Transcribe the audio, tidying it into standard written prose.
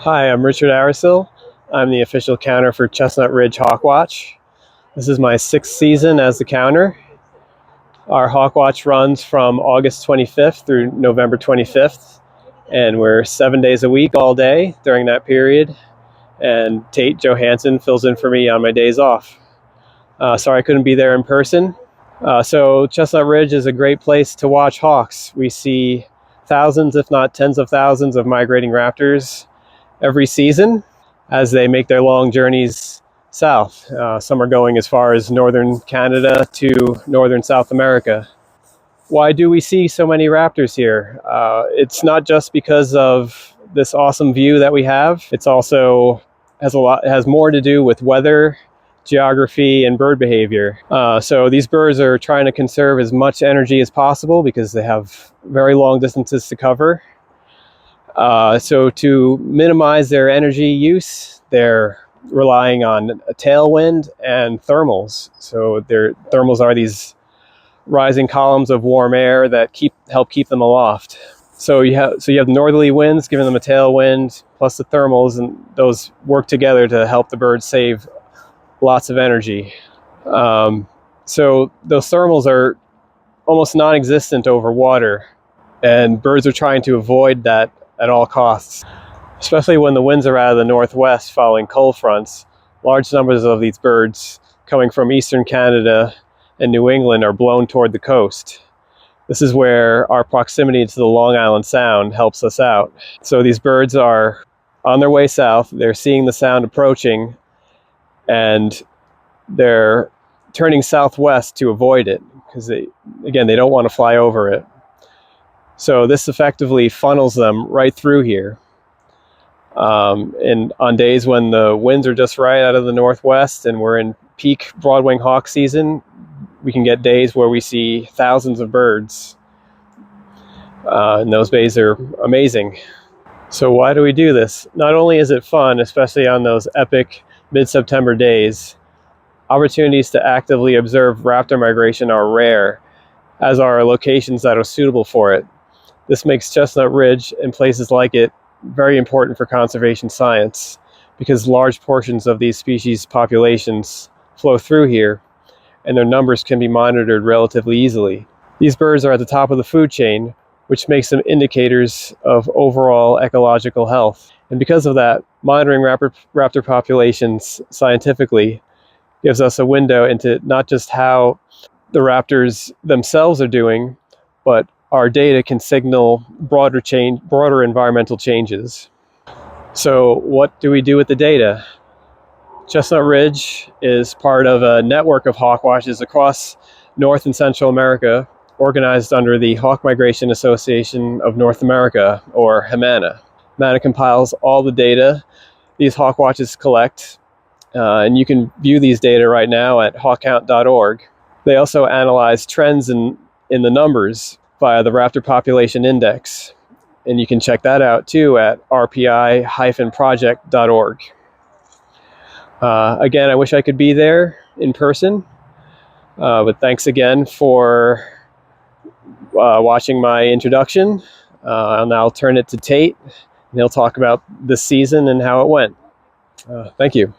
Hi, I'm Richard Aracil. I'm the official counter for Chestnut Ridge Hawkwatch. This is my sixth season as the counter. Our Hawkwatch runs from August 25th through November 25th, and we're 7 days a week all day during that period. And Tate Johansson fills in for me on my days off. Sorry I couldn't be there in person. So Chestnut Ridge is a great place to watch hawks. We see thousands, if not tens of thousands, of migrating raptors every season as they make their long journeys south. Some are going as far as northern Canada to northern South America. Why do we see so many raptors here? It's not just because of this awesome view that we have. It's also has more to do with weather, geography, and bird behavior. So these birds are trying to conserve as much energy as possible because they have very long distances to cover. So to minimize their energy use, they're relying on a tailwind and thermals. So their thermals are these rising columns of warm air that help keep them aloft. So you have northerly winds giving them a tailwind plus the thermals, and those work together to help the birds save lots of energy. So those thermals are almost non-existent over water, and birds are trying to avoid that at all costs. Especially when the winds are out of the northwest following cold fronts, large numbers of these birds coming from eastern Canada and New England are blown toward the coast. This is where our proximity to the Long Island Sound helps us out. So these birds are on their way south, they're seeing the sound approaching, and they're turning southwest to avoid it because they don't want to fly over it. So this effectively funnels them right through here. And on days when the winds are just right out of the northwest and we're in peak broadwing hawk season, we can get days where we see thousands of birds. And those days are amazing. So why do we do this? Not only is it fun, especially on those epic mid-September days, opportunities to actively observe raptor migration are rare, as are locations that are suitable for it. This makes Chestnut Ridge and places like it very important for conservation science because large portions of these species populations flow through here and their numbers can be monitored relatively easily. These birds are at the top of the food chain, which makes them indicators of overall ecological health. And because of that, monitoring raptor populations scientifically gives us a window into not just how the raptors themselves are doing, but our data can signal broader environmental changes. So what do we do with the data? Chestnut Ridge is part of a network of hawkwatches across North and Central America, organized under the Hawk Migration Association of North America, or HMANA. HMANA compiles all the data these hawkwatches collect, and you can view these data right now at hawkcount.org. They also analyze trends in the numbers via the Raptor Population Index, and you can check that out too at rpi-project.org. Again, I wish I could be there in person, but thanks again for watching my introduction. I'll now turn it to Tate, and he'll talk about this season and how it went. Thank you.